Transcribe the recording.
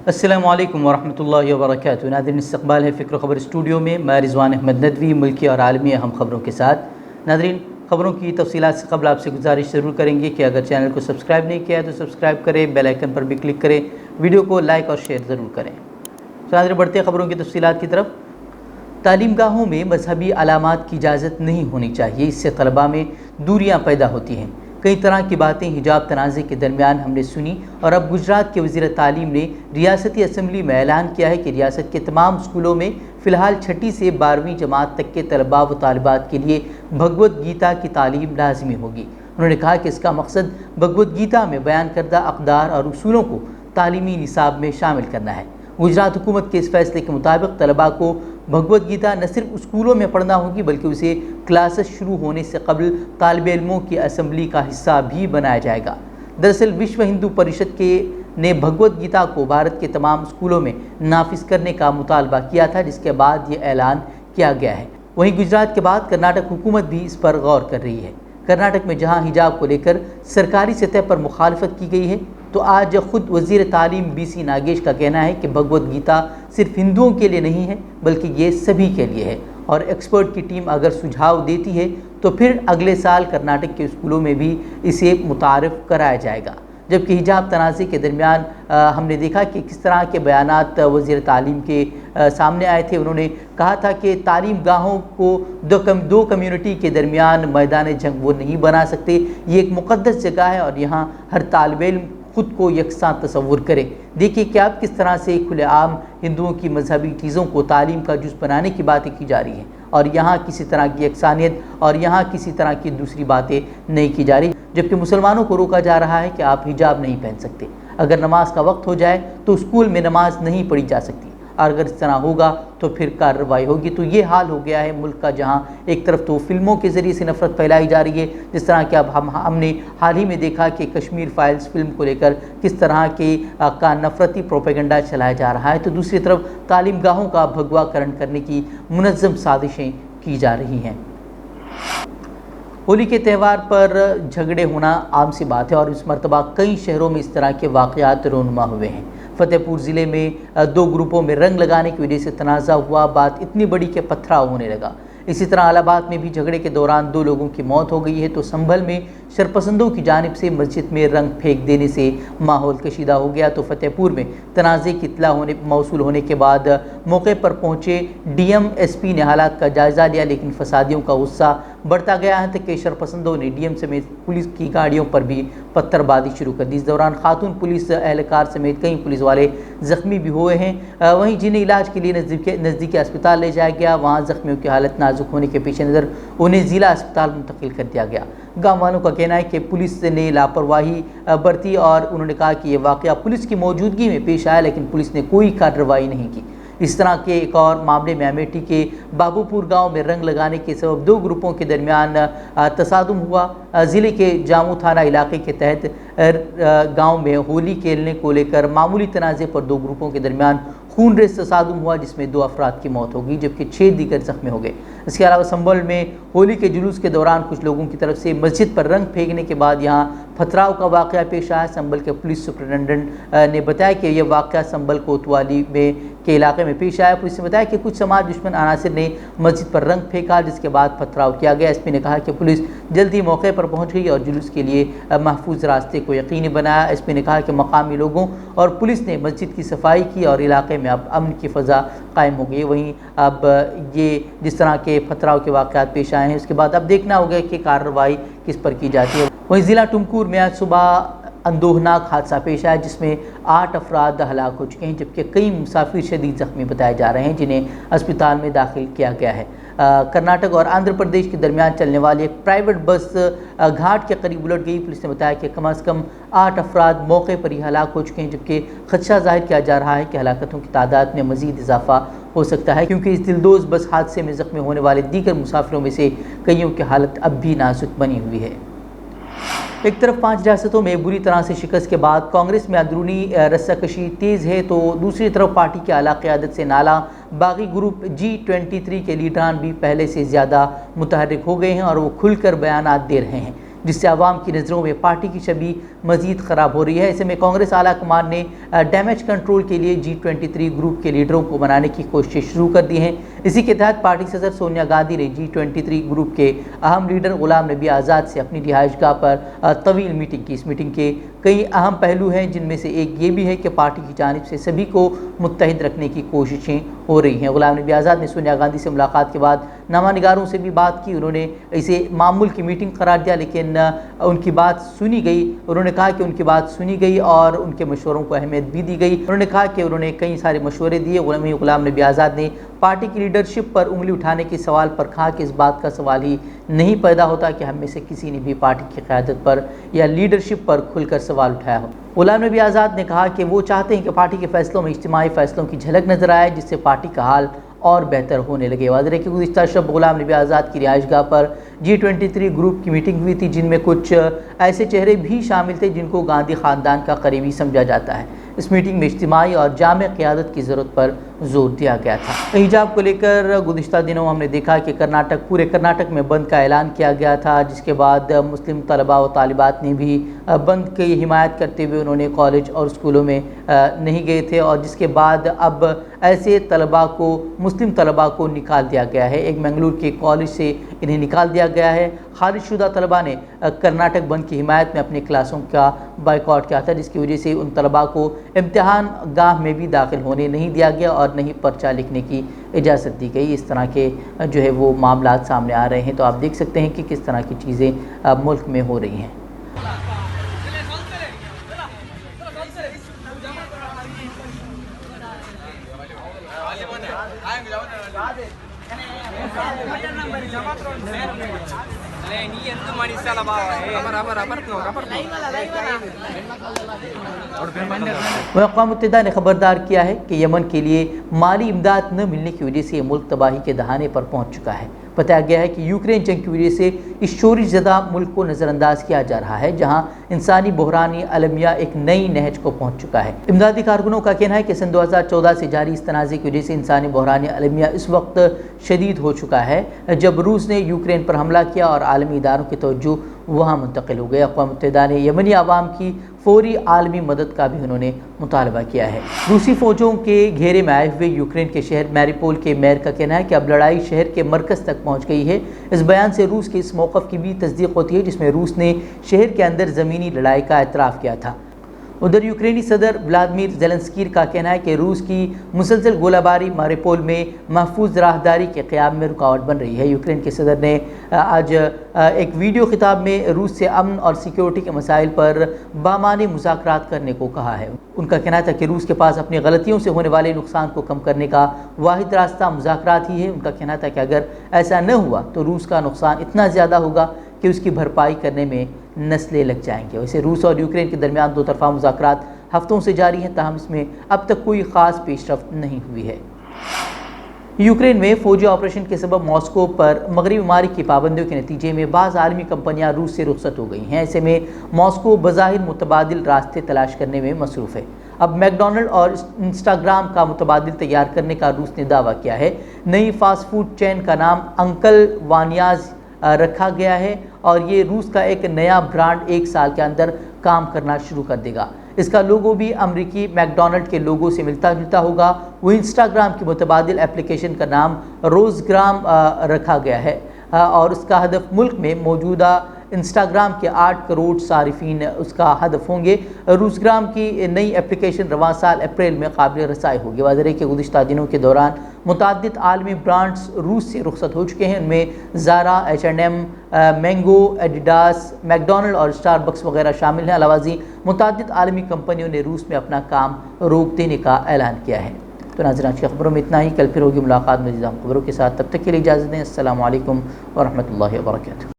السلام علیکم ورحمۃ اللہ وبرکاتہ۔ ناظرین، استقبال ہے فکر و خبر اسٹوڈیو میں، میں رضوان احمد ندوی ملکی اور عالمی اہم خبروں کے ساتھ۔ ناظرین، خبروں کی تفصیلات سے قبل آپ سے گزارش ضرور کریں گے کہ اگر چینل کو سبسکرائب نہیں کیا ہے تو سبسکرائب کریں، بیل آئیکن پر بھی کلک کریں، ویڈیو کو لائک اور شیئر ضرور کریں۔ ناظرین، بڑھتے ہیں خبروں کی تفصیلات کی طرف۔ تعلیم گاہوں میں مذہبی علامات کی اجازت نہیں ہونی چاہیے، اس سے طلباء میں دوریاں پیدا ہوتی ہیں۔ کئی طرح کی باتیں حجاب تنازع کے درمیان ہم نے سنی، اور اب گجرات کے وزیر تعلیم نے ریاستی اسمبلی میں اعلان کیا ہے کہ ریاست کے تمام اسکولوں میں فی الحال چھٹی سے 12ویں جماعت تک کے طلباء و طالبات کے لیے بھگوت گیتا کی تعلیم لازمی ہوگی۔ انہوں نے کہا کہ اس کا مقصد بھگوت گیتا میں بیان کردہ اقدار اور اصولوں کو تعلیمی نصاب میں شامل کرنا ہے۔ گجرات حکومت کے اس فیصلے کے مطابق طلباء کو بھگوت گیتا نہ صرف اسکولوں میں پڑھنا ہوگی بلکہ اسے کلاسز شروع ہونے سے قبل طالب علموں کی اسمبلی کا حصہ بھی بنایا جائے گا۔ دراصل وشو ہندو پریشد نے بھگوت گیتا کو بھارت کے تمام اسکولوں میں نافذ کرنے کا مطالبہ کیا تھا، جس کے بعد یہ اعلان کیا گیا ہے۔ وہیں گجرات کے بعد کرناٹک حکومت بھی اس پر غور کر رہی ہے۔ کرناٹک میں جہاں حجاب کو لے کر سرکاری سطح پر مخالفت کی گئی ہے، تو آج خود وزیر تعلیم بی سی ناگیش کا کہنا ہے کہ بھگوت گیتا صرف ہندوؤں کے لیے نہیں ہے بلکہ یہ سبھی کے لیے ہے، اور ایکسپرٹ کی ٹیم اگر سجھاؤ دیتی ہے تو پھر اگلے سال کرناٹک کے اسکولوں میں بھی اسے متعارف کرایا جائے گا۔ جبکہ حجاب تنازع کے درمیان ہم نے دیکھا کہ کس طرح کے بیانات وزیر تعلیم کے سامنے آئے تھے۔ انہوں نے کہا تھا کہ تعلیم گاہوں کو دو کمیونٹی کے درمیان میدان جنگ وہ نہیں بنا سکتے، یہ ایک مقدس جگہ ہے اور یہاں ہر طالب علم خود کو یکساں تصور کرے۔ دیکھیے کہ اب کس طرح سے کھلے عام ہندوؤں کی مذہبی چیزوں کو تعلیم کا جز بنانے کی باتیں کی جا رہی ہیں، اور یہاں کسی طرح کی یکسانیت اور یہاں کسی طرح کی دوسری باتیں نہیں کی جا رہی، جبکہ مسلمانوں کو روکا جا رہا ہے کہ آپ حجاب نہیں پہن سکتے۔ اگر نماز کا وقت ہو جائے تو اسکول میں نماز نہیں پڑھی جا سکتی، اور اگر اس طرح ہوگا تو پھر کارروائی ہوگی۔ تو یہ حال ہو گیا ہے ملک کا، جہاں ایک طرف تو فلموں کے ذریعے سے نفرت پھیلائی جا رہی ہے، جس طرح کہ اب ہم نے حال ہی میں دیکھا کہ کشمیر فائلز فلم کو لے کر کس طرح کا نفرتی پروپیگنڈا چلایا جا رہا ہے، تو دوسری طرف تعلیم گاہوں کا بھگوا کرن کرنے کی منظم سازشیں کی جا رہی ہیں۔ ہولی کے تہوار پر جھگڑے ہونا عام سی بات ہے، اور اس مرتبہ کئی شہروں میں اس طرح کے واقعات رونما ہوئے ہیں۔ فتح پور ضلع میں دو گروپوں میں رنگ لگانے کی وجہ سے تنازع ہوا، بات اتنی بڑی کہ پتھراؤ ہونے لگا۔ اسی طرح الہ آباد میں بھی جھگڑے کے دوران 2 لوگوں کی موت ہو گئی ہے، تو سنبھل میں شرپسندوں کی جانب سے مسجد میں رنگ پھینک دینے سے ماحول کشیدہ ہو گیا۔ تو فتح پور میں تنازع کی اطلاع موصول ہونے کے بعد موقع پر پہنچے ڈی ایم ایس پی نے حالات کا جائزہ لیا، لیکن فسادیوں کا غصہ بڑھتا گیا ہے تک کہ شرپسندوں نے ڈی ایم سمیت پولیس کی گاڑیوں پر بھی پتھر بازی شروع کر دی۔ اس دوران خاتون پولیس اہلکار سمیت کئی پولیس والے زخمی بھی ہوئے ہیں، وہیں جنہیں علاج کے لیے نزدیکی اسپتال لے جایا گیا، وہاں زخمیوں کی حالت نازک ہونے کے پیش نظر انہیں ضلع اسپتال منتقل کر دیا گیا۔ گاؤں والوں کا کہنا ہے کہ پولیس نے لاپرواہی برتی، اور انہوں نے کہا کہ یہ واقعہ پولیس کی موجودگی میں پیش آیا، لیکن پولیس نے کوئی کارروائی نہیں کی۔ اس طرح کے ایک اور معاملے میں امیٹھی کے بابو پور گاؤں میں رنگ لگانے کے سبب 2 گروپوں کے درمیان تصادم ہوا۔ ضلع کے جامو تھانہ علاقے کے تحت گاؤں میں ہولی کھیلنے کو لے کر معمولی تنازع پر 2 گروپوں کے درمیان خون ریز تصادم ہوا، جس میں 2 افراد کی موت ہو گئی جبکہ 6 دیگر زخمی ہو گئے۔ اس کے علاوہ سنبھل میں ہولی کے جلوس کے دوران کچھ لوگوں کی طرف سے مسجد پر رنگ پھینکنے کے بعد یہاں پتھراؤ کا واقعہ پیش آیا۔ سنبھل کے پولیس سپرنٹنڈنٹ نے بتایا کہ یہ واقعہ سنبھل کوتوالی کے علاقے میں پیش آیا۔ پولیس نے بتایا کہ کچھ سماج دشمن عناصر نے مسجد پر رنگ پھینکا، جس کے بعد پتھراؤ کیا گیا۔ ایس پی نے کہا کہ پولیس جلدی موقع پر پہنچ گئی اور جلوس کے لیے محفوظ راستے کو یقینی بنایا۔ ایس پی نے کہا کہ مقامی لوگوں اور پولیس نے مسجد کی صفائی کی اور علاقے میں اب امن کی فضا قائم ہو گئی۔ وہیں اب یہ جس طرح کے پتھراؤ کے واقعات پیش آئے ہیں، اس کے بعد اب دیکھنا ہوگا کہ کارروائی کس پر کی جاتی ہے۔ وہیں ضلع ٹمکور میں آج صبح اندوہناک حادثہ پیش آیا، جس میں 8 افراد ہلاک ہو چکے ہیں، جبکہ کئی مسافر شدید زخمی بتائے جا رہے ہیں جنہیں اسپتال میں داخل کیا گیا ہے۔ کرناٹک اور آندھرا پردیش کے درمیان چلنے والی ایک پرائیویٹ بس گھاٹ کے قریب الٹ گئی۔ پولیس نے بتایا کہ کم از کم 8 افراد موقع پر ہی ہلاک ہو چکے ہیں، جبکہ خدشہ ظاہر کیا جا رہا ہے کہ ہلاکتوں کی تعداد میں مزید اضافہ ہو سکتا ہے، کیونکہ اس دلدوز بس حادثے میں زخمی ہونے والے دیگر مسافروں میں سے کئیوں کی حالت اب بھی نازک بنی ہوئی ہے۔ ایک طرف 5 ریاستوں میں بری طرح سے شکست کے بعد کانگریس میں اندرونی رسہ کشی تیز ہے، تو دوسری طرف پارٹی کے اعلیٰ قیادت سے نالاں باغی گروپ G23 کے لیڈران بھی پہلے سے زیادہ متحرک ہو گئے ہیں اور وہ کھل کر بیانات دے رہے ہیں۔ جس سے عوام کی نظروں میں پارٹی کی چھبی مزید خراب ہو رہی ہے۔ ایسے میں کانگریس اعلیٰ کمان نے ڈیمیج کنٹرول کے لیے G23 گروپ کے لیڈروں کو بنانے کی کوشش شروع کر دی ہے۔ اسی کے تحت پارٹی صدر سونیا گاندھی نے G23 گروپ کے اہم لیڈر غلام نبی آزاد سے اپنی رہائش گاہ پر طویل میٹنگ کی۔ اس میٹنگ کے کئی اہم پہلو ہیں، جن میں سے ایک یہ بھی ہے کہ پارٹی کی جانب سے سبھی کو متحد رکھنے کی کوششیں ہو رہی ہیں۔ غلام نبی آزاد نے سونیا گاندھی سے ملاقات کے بعد نامہ نگاروں سے بھی بات کی۔ انہوں نے اسے معمول کی میٹنگ قرار دیا، لیکن ان کی بات سنی گئی۔ انہوں نے کہا کہ ان کی بات سنی گئی اور ان کے مشوروں کو اہمیت بھی دی گئی۔ انہوں نے کہا کہ انہوں نے کئی سارے مشورے دیے۔ غلام نبی آزاد نے پارٹی کی لیڈرشپ پر انگلی اٹھانے کے سوال پر کہا کہ اس بات کا سوال ہی نہیں پیدا ہوتا کہ ہم میں سے کسی نے بھی پارٹی کی قیادت پر یا لیڈرشپ پر کھل کر سوال اٹھایا ہو۔ غلام نبی آزاد نے کہا کہ وہ چاہتے ہیں کہ پارٹی کے فیصلوں میں اجتماعی فیصلوں کی جھلک نظر آئے، جس سے پارٹی کا حال اور بہتر ہونے لگے۔ واضح ہے کہ گزشتہ شب غلام نبی آزاد کی رہائش گاہ پر G23 گروپ کی میٹنگ ہوئی تھی، جن میں کچھ ایسے چہرے بھی شامل تھے جن کو گاندھی خاندان کا قریبی سمجھا جاتا ہے۔ اس میٹنگ میں اجتماعی اور جامع قیادت کی ضرورت پر زور دیا گیا تھا۔ حجاب کو لے کر گزشتہ دنوں ہم نے دیکھا کہ پورے کرناٹک میں بند کا اعلان کیا گیا تھا، جس کے بعد مسلم طلباء و طالبات نے بھی بند کی حمایت کرتے ہوئے انہوں نے کالج اور اسکولوں میں نہیں گئے تھے، اور جس کے بعد اب ایسے مسلم طلباء کو نکال دیا گیا ہے۔ ایک منگلور کے کالج سے انہیں نکال دیا گیا ہے۔ خارج شدہ طلباء نے کرناٹک بند کی حمایت میں اپنے کلاسوں کا بائیکاٹ کیا تھا، جس کی وجہ سے ان طلباء کو امتحان گاہ میں بھی داخل ہونے نہیں دیا گیا اور نہیں پرچہ لکھنے کی اجازت دی گئی۔ اس طرح کے وہ معاملات سامنے آ رہے ہیں، تو آپ دیکھ سکتے ہیں کہ کس طرح کی چیزیں ملک میں ہو رہی ہیں۔ اقوام متحدہ نے خبردار کیا ہے کہ یمن کے لیے مالی امداد نہ ملنے کی وجہ سے یہ ملک تباہی کے دہانے پر پہنچ چکا ہے۔ بتایا گیا ہے کہ یوکرین جنگ کی وجہ سے اس شورش زدہ ملک کو نظر انداز کیا جا رہا ہے، جہاں انسانی بحرانی المیہ ایک نئی نہج کو پہنچ چکا ہے۔ امدادی کارکنوں کا کہنا ہے کہ سن 2014 سے جاری اس تنازع کی وجہ سے انسانی بحرانی المیہ اس وقت شدید ہو چکا ہے جب روس نے یوکرین پر حملہ کیا اور عالمی اداروں کی توجہ وہاں منتقل ہو گئی۔ اقوام متحدہ نے یمنی عوام کی فوری عالمی مدد کا بھی انہوں نے مطالبہ کیا ہے۔ روسی فوجوں کے گھیرے میں آئے ہوئے یوکرین کے شہر میریپول کے میئر کا کہنا ہے کہ اب لڑائی شہر کے مرکز تک پہنچ گئی ہے۔ اس بیان سے روس کے اس موقف کی بھی تصدیق ہوتی ہے، جس میں روس نے شہر کے اندر زمینی لڑائی کا اعتراف کیا تھا۔ ادھر یوکرینی صدر ولادیمیر زیلنسکی کا کہنا ہے کہ روس کی مسلسل گولہ باری ماریپول میں محفوظ راہداری کے قیام میں رکاوٹ بن رہی ہے۔ یوکرین کے صدر نے آج ایک ویڈیو خطاب میں روس سے امن اور سیکیورٹی کے مسائل پر بامعنی مذاکرات کرنے کو کہا ہے۔ ان کا کہنا تھا کہ روس کے پاس اپنی غلطیوں سے ہونے والے نقصان کو کم کرنے کا واحد راستہ مذاکرات ہی ہے۔ ان کا کہنا تھا کہ اگر ایسا نہ ہوا تو روس کا نقصان اتنا زیادہ ہوگا کہ اس کی بھرپائی کرنے میں نسلیں لگ جائیں گے۔ ویسے روس اور یوکرین کے درمیان دو طرفہ مذاکرات ہفتوں سے جاری ہیں، تاہم اس میں اب تک کوئی خاص پیش رفت نہیں ہوئی ہے۔ یوکرین میں فوجی آپریشن کے سبب ماسکو پر مغربی ممالک کی پابندیوں کے نتیجے میں بعض عالمی کمپنیاں روس سے رخصت ہو گئی ہیں۔ ایسے میں ماسکو بظاہر متبادل راستے تلاش کرنے میں مصروف ہے۔ اب میک ڈونلڈ اور انسٹاگرام کا متبادل تیار کرنے کا روس نے دعویٰ کیا ہے۔ نئی فاسٹ فوڈ چین کا نام انکل وانیاز رکھا گیا ہے اور یہ روس کا ایک نیا برانڈ 1 سال کے اندر کام کرنا شروع کر دے گا۔ اس کا لوگو بھی امریکی میک ڈونلڈ کے لوگو سے ملتا جلتا ہوگا۔ وہ انسٹاگرام کی متبادل اپلیکیشن کا نام روزگرام رکھا گیا ہے اور اس کا ہدف ملک میں موجودہ انسٹاگرام کے 8 کروڑ صارفین اس کا ہدف ہوں گے۔ روزگرام کی نئی اپلیکیشن رواں سال اپریل میں قابل رسائی ہوگی۔ واضح ہے کہ گزشتہ دنوں کے دوران متعدد عالمی برانڈز روس سے رخصت ہو چکے ہیں۔ ان میں زارا، H&M، mango, Adidas, make Donald اور اسٹار بکس وغیرہ شامل ہیں۔ علاوہ ازیں متعدد عالمی کمپنیوں نے روس میں اپنا کام روک دینے کا اعلان کیا ہے۔ تو ناظرین آج کی خبروں میں اتنا ہی، کل پھر ہوگی ملاقات مزید خبروں کے ساتھ، تب تک کے لیے اجازت دیں۔ السلام علیکم ورحمۃ اللہ وبرکاتہ۔